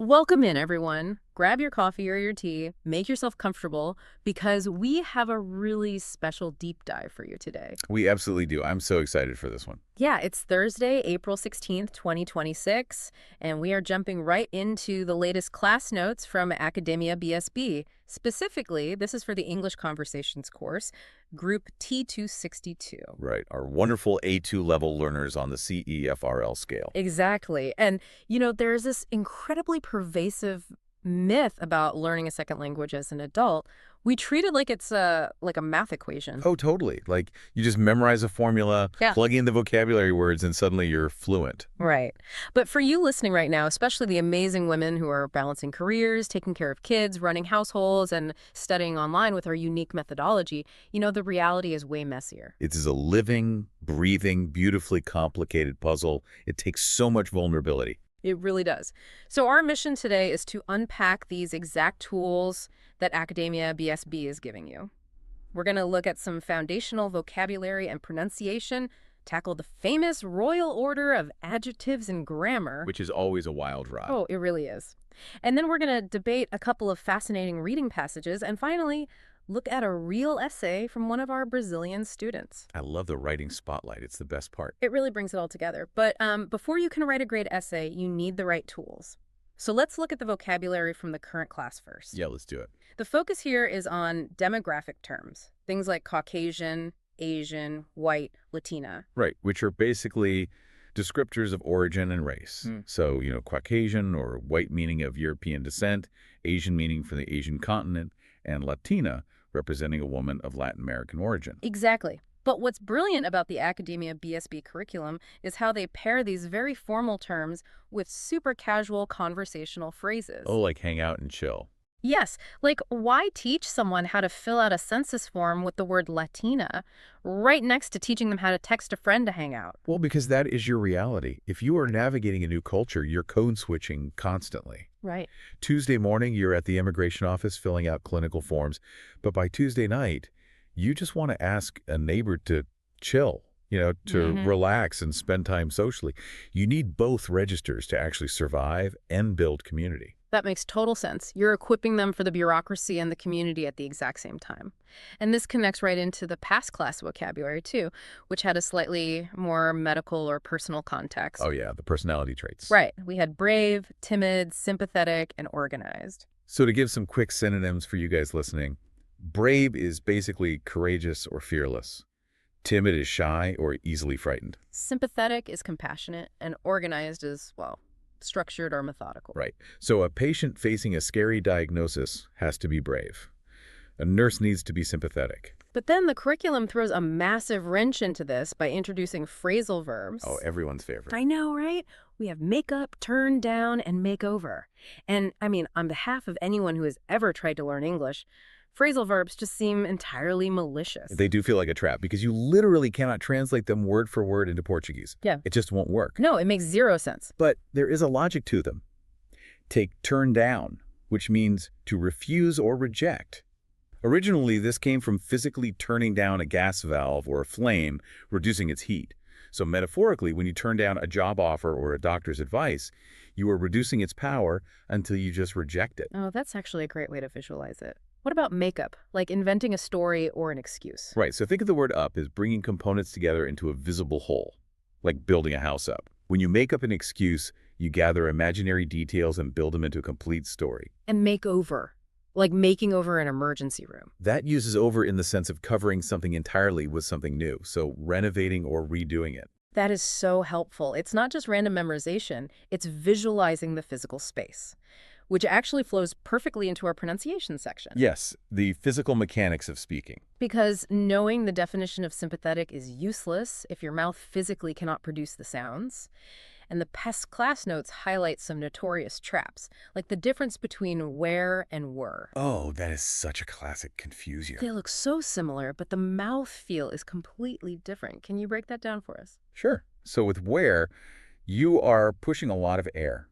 Welcome in, everyone. Grab your coffee or your tea, make yourself comfortable, because we have a really special deep dive for you today. We absolutely do. I'm so excited for this one. Yeah, it's Thursday, April 16th, 2026, and we are jumping right into the latest class notes from Academia BSB. Specifically, this is for the English Conversations course, Group T262. Right. Our wonderful A2 level learners on the CEFRL scale. Exactly. And, there's this incredibly pervasive myth about learning a second language as an adult. We treat it like it's like a math equation. Oh, totally. Like you just memorize a formula, plug in the vocabulary words, and suddenly you're fluent. Right. But for you listening right now, especially the amazing women who are balancing careers, taking care of kids, running households, and studying online with our unique methodology, the reality is way messier. It is a living, breathing, beautifully complicated puzzle. It takes so much vulnerability. It really does. So our mission today is to unpack these exact tools that Academia BSB is giving you. We're going to look at some foundational vocabulary and pronunciation, tackle the famous royal order of adjectives and grammar. Which is always a wild ride. Oh, it really is. And then we're going to debate a couple of fascinating reading passages, and finally, look at a real essay from one of our Brazilian students. I love the writing spotlight. It's the best part. It really brings it all together. But before you can write a great essay, you need the right tools. So let's look at the vocabulary from the current class first. Yeah, let's do it. The focus here is on demographic terms, things like Caucasian, Asian, white, Latina. Right, which are basically descriptors of origin and race. So, Caucasian or white meaning of European descent, Asian meaning from the Asian continent, and Latina representing a woman of Latin American origin. Exactly. But what's brilliant about the Academia BSB curriculum is how they pair these very formal terms with super casual conversational phrases. Oh, like hang out and chill. Yes, like why teach someone how to fill out a census form with the word Latina right next to teaching them how to text a friend to hang out? Well, because that is your reality. If you are navigating a new culture, you're code switching constantly. Right. Tuesday morning, you're at the immigration office filling out clinical forms. But by Tuesday night, you just want to ask a neighbor to chill, to relax and spend time socially. You need both registers to actually survive and build community. That makes total sense. You're equipping them for the bureaucracy and the community at the exact same time. And this connects right into the past class vocabulary, too, which had a slightly more medical or personal context. Oh, yeah, the personality traits. Right. We had brave, timid, sympathetic, and organized. So to give some quick synonyms for you guys listening, brave is basically courageous or fearless. Timid is shy or easily frightened. Sympathetic is compassionate, and organized is, structured or methodical. Right. So a patient facing a scary diagnosis has to be brave. A nurse needs to be sympathetic. But then the curriculum throws a massive wrench into this by introducing phrasal verbs. Oh, everyone's favorite. I know, right? We have make up, turn down, and make over. And, on behalf of anyone who has ever tried to learn English, phrasal verbs just seem entirely malicious. They do feel like a trap because you literally cannot translate them word for word into Portuguese. Yeah. It just won't work. No, it makes zero sense. But there is a logic to them. Take turn down, which means to refuse or reject. Originally, this came from physically turning down a gas valve or a flame, reducing its heat. So metaphorically, when you turn down a job offer or a doctor's advice, you are reducing its power until you just reject it. Oh, that's actually a great way to visualize it. What about makeup, like inventing a story or an excuse? Right, so think of the word up as bringing components together into a visible whole, like building a house up. When you make up an excuse, you gather imaginary details and build them into a complete story. And make over, like making over an emergency room. That uses over in the sense of covering something entirely with something new, so renovating or redoing it. That is so helpful. It's not just random memorization, it's visualizing the physical space, which actually flows perfectly into our pronunciation section. Yes, the physical mechanics of speaking. Because knowing the definition of sympathetic is useless if your mouth physically cannot produce the sounds. And the past class notes highlight some notorious traps, like the difference between where and were. Oh, that is such a classic confusion. They look so similar, but the mouth feel is completely different. Can you break that down for us? Sure. So with where, you are pushing a lot of air.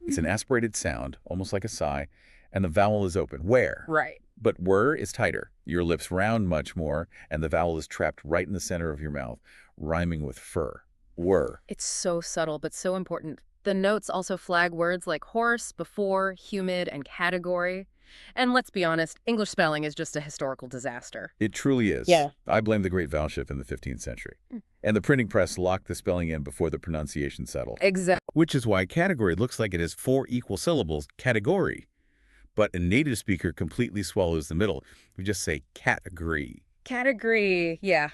It's an aspirated sound, almost like a sigh, and the vowel is open. Where? Right. But were is tighter. Your lips round much more, and the vowel is trapped right in the center of your mouth, rhyming with fur. Were. It's so subtle, but so important. The notes also flag words like horse, before, humid, and category. And let's be honest, English spelling is just a historical disaster. It truly is. Yeah. I blame the great vowel shift in the 15th century. And the printing press locked the spelling in before the pronunciation settled. Exactly. Which is why category looks like it has 4 equal syllables, category. But a native speaker completely swallows the middle. We just say category. Category, yeah.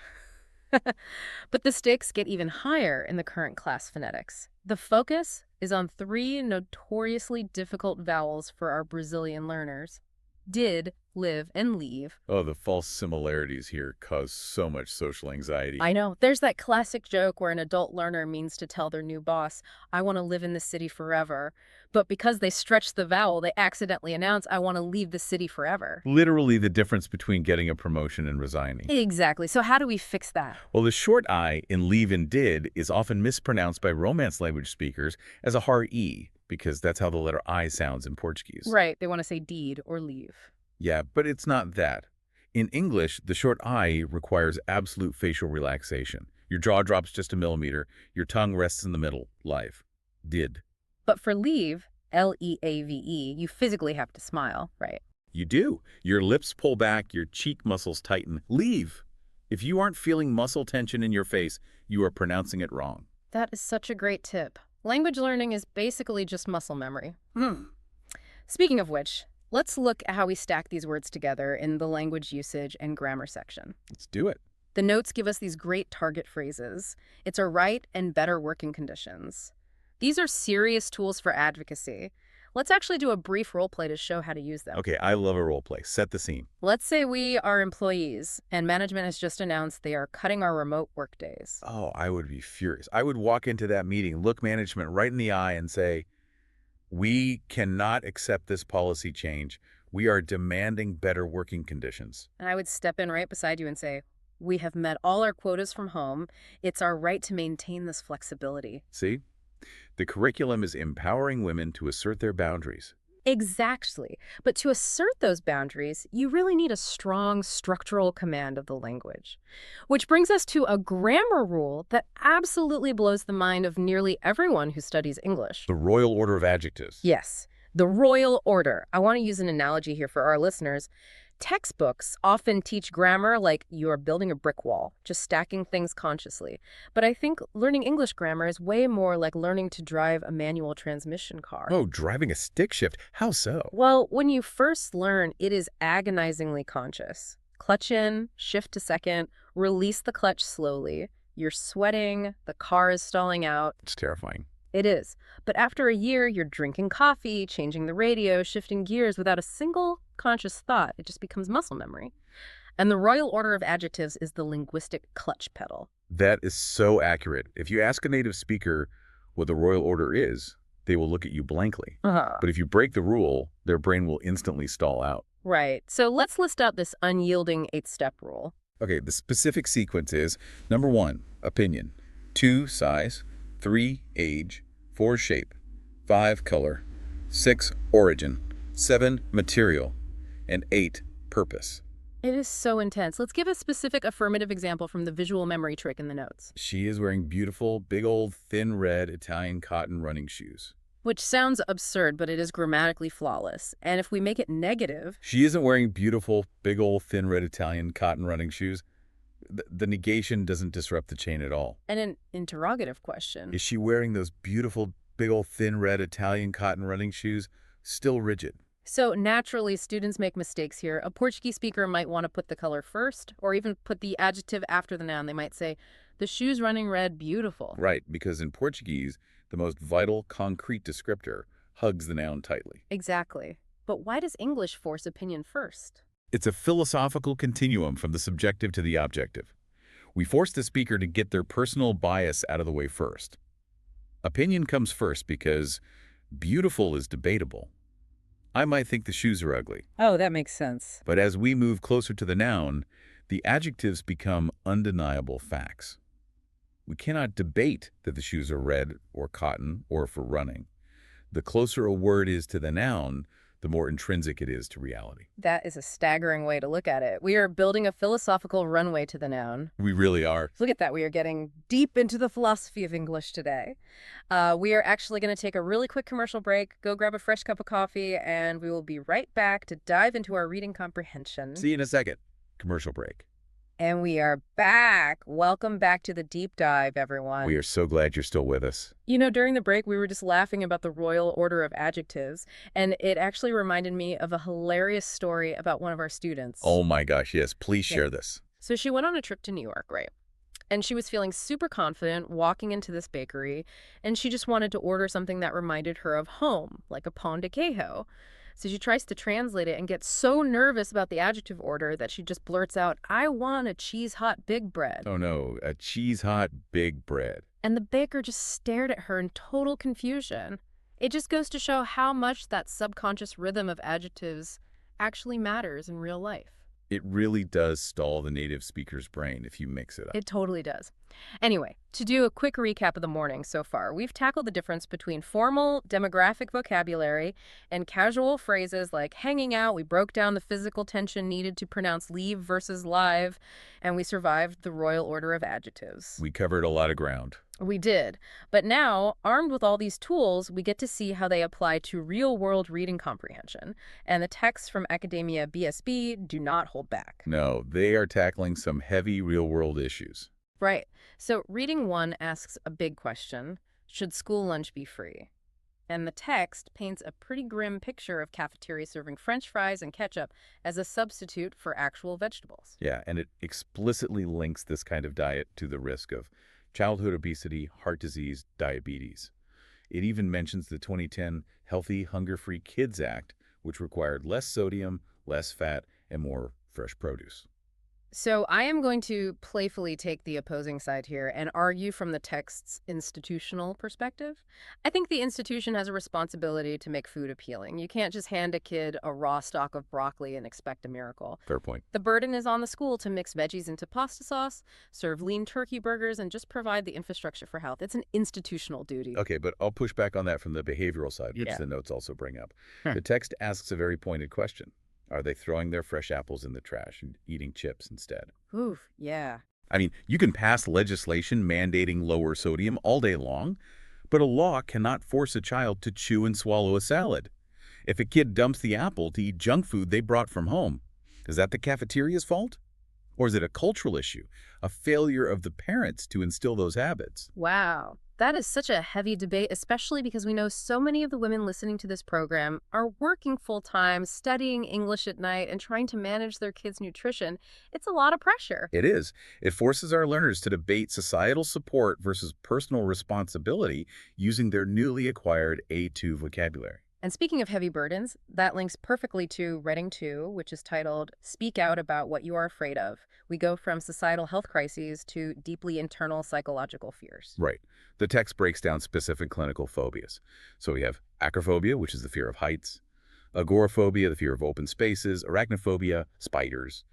But the stakes get even higher in the current class phonetics. The focus is on 3 notoriously difficult vowels for our Brazilian learners: did, live, and leave. Oh, the false similarities here cause so much social anxiety. I know. There's that classic joke where an adult learner means to tell their new boss, I want to live in the city forever. But because they stretch the vowel, they accidentally announce, I want to leave the city forever. Literally the difference between getting a promotion and resigning. Exactly. So how do we fix that? Well, the short I in leave and did is often mispronounced by Romance language speakers as a hard E, because that's how the letter I sounds in Portuguese. Right. They want to say deed or leave. Yeah, but it's not that. In English, the short I requires absolute facial relaxation. Your jaw drops just a millimeter. Your tongue rests in the middle. Live. Did. But for leave, L-E-A-V-E, you physically have to smile, right? You do. Your lips pull back, your cheek muscles tighten. Leave. If you aren't feeling muscle tension in your face, you are pronouncing it wrong. That is such a great tip. Language learning is basically just muscle memory. Speaking of which, let's look at how we stack these words together in the language usage and grammar section. Let's do it. The notes give us these great target phrases. It's a right and better working conditions. These are serious tools for advocacy. Let's actually do a brief role play to show how to use them. Okay, I love a role play. Set the scene. Let's say we are employees and management has just announced they are cutting our remote work days. Oh, I would be furious. I would walk into that meeting, look management right in the eye and say, we cannot accept this policy change. We are demanding better working conditions. And I would step in right beside you and say, we have met all our quotas from home. It's our right to maintain this flexibility. See? The curriculum is empowering women to assert their boundaries. Exactly. But to assert those boundaries, you really need a strong structural command of the language. Which brings us to a grammar rule that absolutely blows the mind of nearly everyone who studies English. The royal order of adjectives. Yes, the royal order. I want to use an analogy here for our listeners. Textbooks often teach grammar like you are building a brick wall, just stacking things consciously. But I think learning English grammar is way more like learning to drive a manual transmission car. Oh, driving a stick shift. How so? Well, when you first learn, it is agonizingly conscious. Clutch in, shift to second, release the clutch slowly. You're sweating, the car is stalling out. It's terrifying. It is. But after a year, you're drinking coffee, changing the radio, shifting gears without a single conscious thought. It just becomes muscle memory. And the royal order of adjectives is the linguistic clutch pedal. That is so accurate. If you ask a native speaker what the royal order is, they will look at you blankly. But if you break the rule, their brain will instantly stall out. Right. So let's list out this unyielding 8-step rule. Okay, the specific sequence is, number 1, opinion. 2, size. 3, age. 4, shape. 5, color. 6, origin. 7, material. And 8, purpose. It is so intense. Let's give a specific affirmative example from the visual memory trick in the notes. She is wearing beautiful, big old, thin red Italian cotton running shoes. Which sounds absurd, but it is grammatically flawless. And if we make it negative... She isn't wearing beautiful, big old, thin red Italian cotton running shoes. The negation doesn't disrupt the chain at all. And an interrogative question. Is she wearing those beautiful, big old, thin red Italian cotton running shoes? Still rigid. So naturally, students make mistakes here. A Portuguese speaker might want to put the color first, or even put the adjective after the noun. They might say, the shoes running red, beautiful. Right, because in Portuguese, the most vital, concrete descriptor hugs the noun tightly. Exactly. But why does English force opinion first? It's a philosophical continuum from the subjective to the objective. We force the speaker to get their personal bias out of the way first. Opinion comes first because beautiful is debatable. I might think the shoes are ugly. Oh, that makes sense. But as we move closer to the noun, the adjectives become undeniable facts. We cannot debate that the shoes are red or cotton or for running. The closer a word is to the noun, the more intrinsic it is to reality. That is a staggering way to look at it. We are building a philosophical runway to the noun. We really are. Look at that. We are getting deep into the philosophy of English today. We are actually going to take a really quick commercial break, go grab a fresh cup of coffee, and we will be right back to dive into our reading comprehension. See you in a second. Commercial break. And we are back. Welcome back to the deep dive, everyone. We are so glad you're still with us. You know, during the break, we were just laughing about the royal order of adjectives, and it actually reminded me of a hilarious story about one of our students. Oh my gosh, yes. Please share this. So she went on a trip to New York, right? And she was feeling super confident walking into this bakery, and she just wanted to order something that reminded her of home, like a pan de queijo. So she tries to translate it and gets so nervous about the adjective order that she just blurts out, "I want a cheese hot big bread." Oh no, a cheese hot big bread. And the baker just stared at her in total confusion. It just goes to show how much that subconscious rhythm of adjectives actually matters in real life. It really does stall the native speaker's brain if you mix it up. It totally does. Anyway, to do a quick recap of the morning so far, we've tackled the difference between formal demographic vocabulary and casual phrases like hanging out. We broke down the physical tension needed to pronounce leave versus live, and we survived the royal order of adjectives. We covered a lot of ground. We did. But now, armed with all these tools, we get to see how they apply to real-world reading comprehension. And the texts from Academia BSB do not hold back. No, they are tackling some heavy real-world issues. Right. So reading 1 asks a big question. Should school lunch be free? And the text paints a pretty grim picture of cafeterias serving French fries and ketchup as a substitute for actual vegetables. Yeah, and it explicitly links this kind of diet to the risk of childhood obesity, heart disease, diabetes. It even mentions the 2010 Healthy Hunger-Free Kids Act, which required less sodium, less fat, and more fresh produce. So I am going to playfully take the opposing side here and argue from the text's institutional perspective. I think the institution has a responsibility to make food appealing. You can't just hand a kid a raw stalk of broccoli and expect a miracle. Fair point. The burden is on the school to mix veggies into pasta sauce, serve lean turkey burgers, and just provide the infrastructure for health. It's an institutional duty. Okay, but I'll push back on that from the behavioral side, which the notes also bring up. The text asks a very pointed question. Are they throwing their fresh apples in the trash and eating chips instead? Oof, yeah. I mean, you can pass legislation mandating lower sodium all day long, but a law cannot force a child to chew and swallow a salad. If a kid dumps the apple to eat junk food they brought from home, is that the cafeteria's fault? Or is it a cultural issue, a failure of the parents to instill those habits? Wow. That is such a heavy debate, especially because we know so many of the women listening to this program are working full-time, studying English at night, and trying to manage their kids' nutrition. It's a lot of pressure. It is. It forces our learners to debate societal support versus personal responsibility using their newly acquired A2 vocabulary. And speaking of heavy burdens, that links perfectly to Reading 2, which is titled Speak Out About What You Are Afraid Of. We go from societal health crises to deeply internal psychological fears. Right. The text breaks down specific clinical phobias. So we have acrophobia, which is the fear of heights, agoraphobia, the fear of open spaces, arachnophobia, spiders,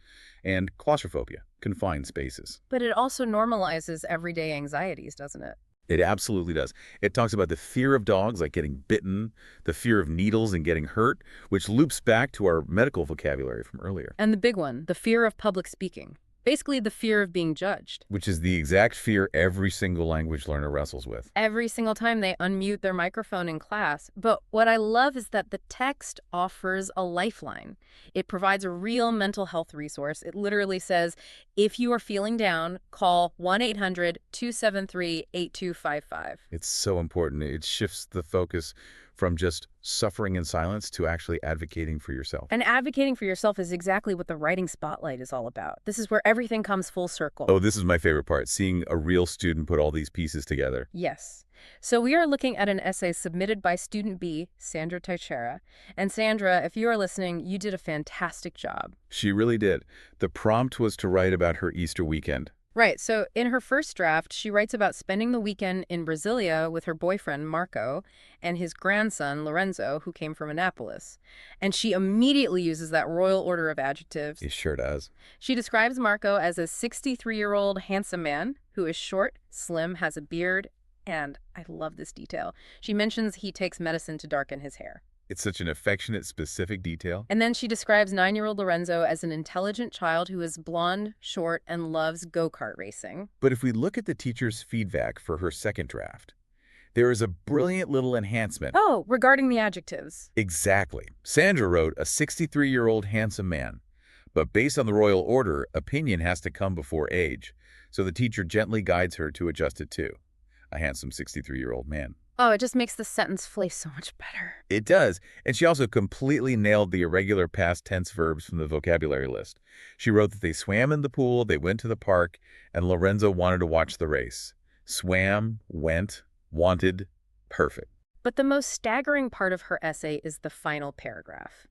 and claustrophobia, confined spaces. But it also normalizes everyday anxieties, doesn't it? It absolutely does. It talks about the fear of dogs, like getting bitten, the fear of needles and getting hurt, which loops back to our medical vocabulary from earlier. And the big one, the fear of public speaking. Basically, the fear of being judged. Which is the exact fear every single language learner wrestles with. Every single time they unmute their microphone in class. But what I love is that the text offers a lifeline. It provides a real mental health resource. It literally says, if you are feeling down, call 1-800-273-8255. It's so important. It shifts the focus from just suffering in silence to actually advocating for yourself. And advocating for yourself is exactly what the writing spotlight is all about. This is where everything comes full circle. Oh, this is my favorite part, seeing a real student put all these pieces together. Yes. So we are looking at an essay submitted by student B, Sandra Teixeira. And Sandra, if you are listening, you did a fantastic job. She really did. The prompt was to write about her Easter weekend. Right. So in her first draft, she writes about spending the weekend in Brasilia with her boyfriend, Marco, and his grandson, Lorenzo, who came from Annapolis. And she immediately uses that royal order of adjectives. It sure does. She describes Marco as a 63-year-old handsome man who is short, slim, has a beard, and I love this detail. She mentions he takes medicine to darken his hair. It's such an affectionate, specific detail. And then she describes 9-year-old Lorenzo as an intelligent child who is blonde, short, and loves go-kart racing. But if we look at the teacher's feedback for her second draft, there is a brilliant little enhancement. Oh, regarding the adjectives. Exactly. Sandra wrote a 63-year-old handsome man. But based on the royal order, opinion has to come before age. So the teacher gently guides her to adjust it to a handsome 63-year-old man. Oh, it just makes the sentence flow so much better. It does. And she also completely nailed the irregular past tense verbs from the vocabulary list. She wrote that they swam in the pool, they went to the park, and Lorenzo wanted to watch the race. Swam, went, wanted, perfect. But the most staggering part of her essay is the final paragraph.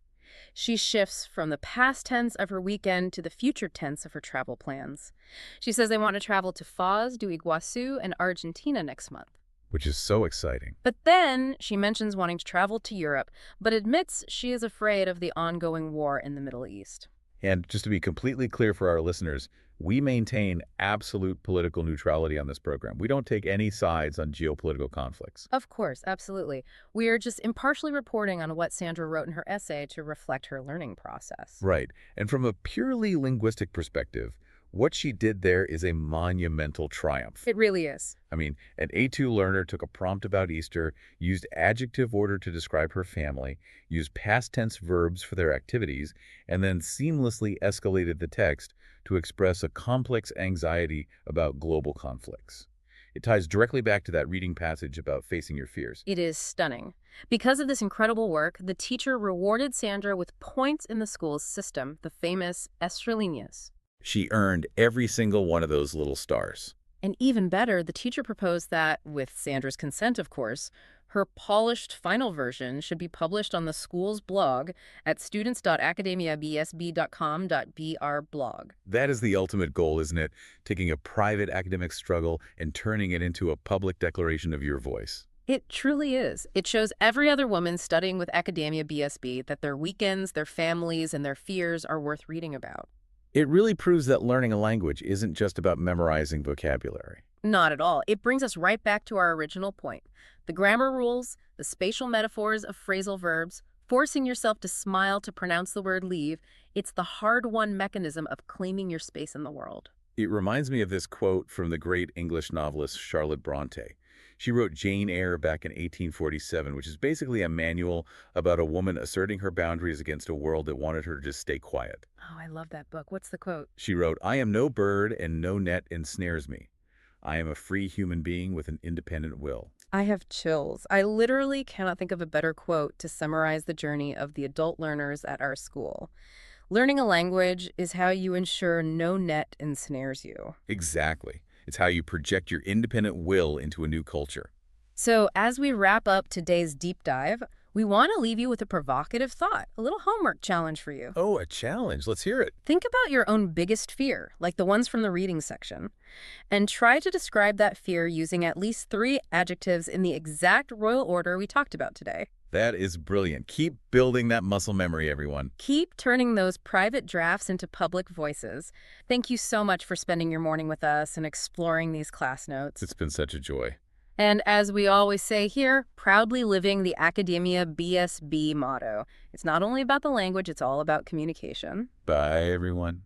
She shifts from the past tense of her weekend to the future tense of her travel plans. She says they want to travel to Foz do Iguaçu and Argentina next month. Which is so exciting. But then she mentions wanting to travel to Europe, but admits she is afraid of the ongoing war in the Middle East. And just to be completely clear for our listeners, we maintain absolute political neutrality on this program. We don't take any sides on geopolitical conflicts. Of course, absolutely. We are just impartially reporting on what Sandra wrote in her essay to reflect her learning process. Right. And from a purely linguistic perspective, what she did there is a monumental triumph. It really is. I mean, an A2 learner took a prompt about Easter, used adjective order to describe her family, used past tense verbs for their activities, and then seamlessly escalated the text to express a complex anxiety about global conflicts. It ties directly back to that reading passage about facing your fears. It is stunning. Because of this incredible work, the teacher rewarded Sandra with points in the school's system, the famous estrellinas. She earned every single one of those little stars. And even better, the teacher proposed that, with Sandra's consent of course, her polished final version should be published on the school's blog at students.AcademiaBSB.com.br blog. That is the ultimate goal, isn't it? Taking a private academic struggle and turning it into a public declaration of your voice. It truly is. It shows every other woman studying with Academia BSB that their weekends, their families, and their fears are worth reading about. It really proves that learning a language isn't just about memorizing vocabulary. Not at all. It brings us right back to our original point. The grammar rules, the spatial metaphors of phrasal verbs, forcing yourself to smile to pronounce the word leave, it's the hard-won mechanism of claiming your space in the world. It reminds me of this quote from the great English novelist Charlotte Bronte. She wrote Jane Eyre back in 1847, which is basically a manual about a woman asserting her boundaries against a world that wanted her to just stay quiet. Oh, I love that book. What's the quote? She wrote, "I am no bird and no net ensnares me. I am a free human being with an independent will." I have chills. I literally cannot think of a better quote to summarize the journey of the adult learners at our school. Learning a language is how you ensure no net ensnares you. Exactly. It's how you project your independent will into a new culture. So as we wrap up today's deep dive, we want to leave you with a provocative thought, a little homework challenge for you. Oh, a challenge. Let's hear it. Think about your own biggest fear, like the ones from the reading section, and try to describe that fear using at least 3 adjectives in the exact royal order we talked about today. That is brilliant. Keep building that muscle memory, everyone. Keep turning those private drafts into public voices. Thank you so much for spending your morning with us and exploring these class notes. It's been such a joy. And as we always say here, proudly living the Academia BSB motto. It's not only about the language, it's all about communication. Bye, everyone.